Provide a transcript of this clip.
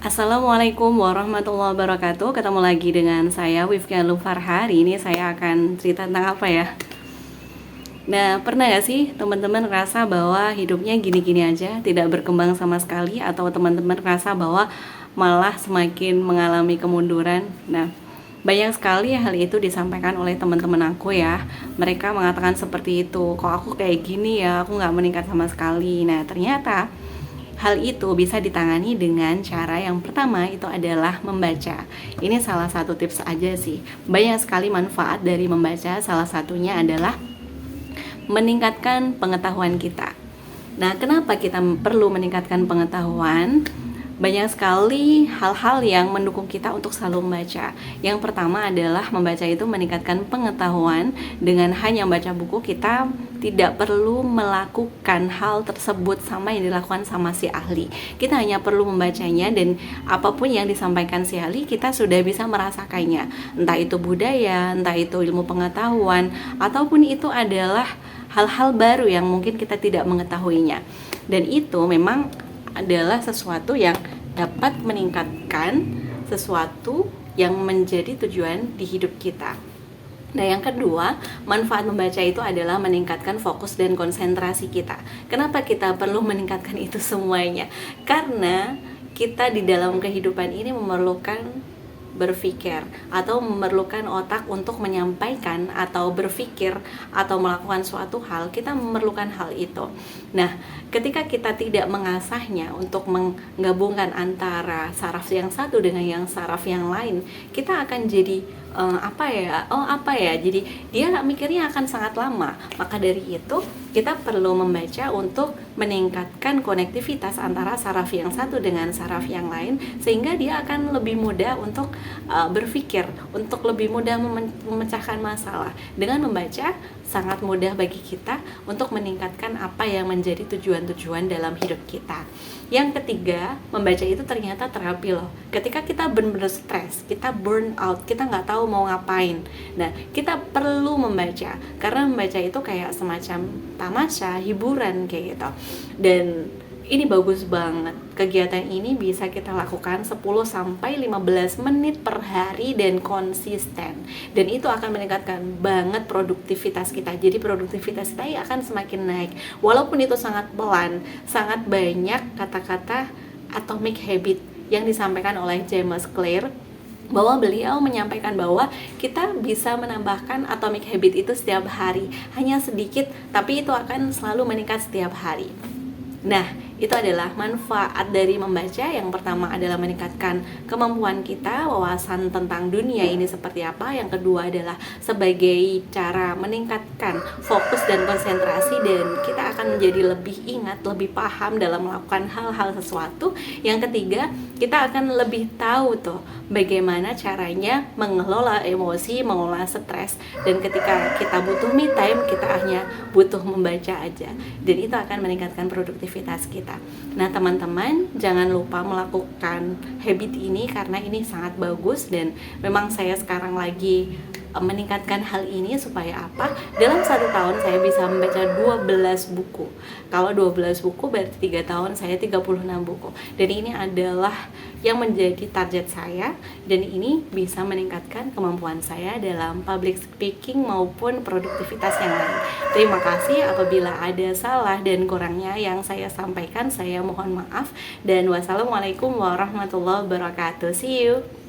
Assalamualaikum warahmatullahi wabarakatuh. Ketemu lagi dengan saya Wifka Lufarha. Hari ini saya akan cerita tentang apa ya? Nah, pernah gak sih teman-teman ngerasa bahwa hidupnya gini-gini aja, tidak berkembang sama sekali, atau teman-teman ngerasa bahwa malah semakin mengalami kemunduran? Nah, banyak sekali hal itu disampaikan oleh teman-teman aku ya. Mereka mengatakan seperti itu, kok aku kayak gini ya, aku nggak meningkat sama sekali. Nah, ternyata hal itu bisa ditangani dengan cara yang pertama itu adalah membaca. Ini salah satu tips aja sih. Banyak sekali manfaat dari membaca, salah satunya adalah meningkatkan pengetahuan kita. Nah, kenapa kita perlu meningkatkan pengetahuan? Banyak sekali hal-hal yang mendukung kita untuk selalu membaca. Yang pertama adalah membaca itu meningkatkan pengetahuan. Dengan hanya membaca buku, kita tidak perlu melakukan hal tersebut sama yang dilakukan sama si ahli. Kita hanya perlu membacanya, dan apapun yang disampaikan si ahli, kita sudah bisa merasakannya. Entah itu budaya, entah itu ilmu pengetahuan, ataupun itu adalah hal-hal baru yang mungkin kita tidak mengetahuinya. Dan itu memang adalah sesuatu yang dapat meningkatkan sesuatu yang menjadi tujuan di hidup kita. Nah, yang kedua, manfaat membaca itu adalah meningkatkan fokus dan konsentrasi kita. Kenapa kita perlu meningkatkan itu semuanya? Karena kita di dalam kehidupan ini memerlukan berpikir atau memerlukan otak untuk menyampaikan atau berpikir atau melakukan suatu hal. Kita memerlukan hal itu. Nah, ketika kita tidak mengasahnya untuk menggabungkan antara saraf yang satu dengan yang saraf yang lain, kita akan jadi jadi dia mikirnya akan sangat lama. Maka dari itu kita perlu membaca untuk meningkatkan konektivitas antara saraf yang satu dengan saraf yang lain, sehingga dia akan lebih mudah untuk berpikir, untuk lebih mudah memecahkan masalah. Dengan membaca sangat mudah bagi kita untuk meningkatkan apa yang menjadi tujuan-tujuan dalam hidup kita. Yang ketiga, membaca itu ternyata terapi loh. Ketika kita benar-benar stres, kita burn out, kita nggak tahu mau ngapain. Nah, kita perlu membaca, karena membaca itu kayak semacam tamasya, hiburan kayak gitu. Dan ini bagus banget. Kegiatan ini bisa kita lakukan 10-15 menit per hari dan konsisten. Dan itu akan meningkatkan banget produktivitas kita. Jadi produktivitas kita akan semakin naik. Walaupun itu sangat pelan, sangat banyak kata-kata atomic habit yang disampaikan oleh James Clear, bahwa beliau menyampaikan bahwa kita bisa menambahkan atomic habit itu setiap hari. Hanya sedikit, tapi itu akan selalu meningkat setiap hari. Nah, itu adalah manfaat dari membaca. Yang pertama adalah meningkatkan kemampuan kita, wawasan tentang dunia ini seperti apa. Yang kedua adalah sebagai cara meningkatkan fokus dan konsentrasi, dan kita akan menjadi lebih ingat, lebih paham dalam melakukan hal-hal sesuatu. Yang ketiga, kita akan lebih tahu tuh bagaimana caranya mengelola emosi, mengelola stres. Dan ketika kita butuh me time, kita hanya butuh membaca aja, dan itu akan meningkatkan produktivitas kita. Nah, teman-teman, jangan lupa melakukan habit ini karena ini sangat bagus, dan memang saya sekarang lagi meningkatkan hal ini supaya apa? Dalam 1 tahun saya bisa membaca 12 buku. Kalau 12 buku berarti 3 tahun saya 36 buku. Dan ini adalah yang menjadi target saya, dan ini bisa meningkatkan kemampuan saya dalam public speaking maupun produktivitas yang lain. Terima kasih. Apabila ada salah dan kurangnya yang saya sampaikan, saya mohon maaf, dan wassalamualaikum warahmatullahi wabarakatuh. See you.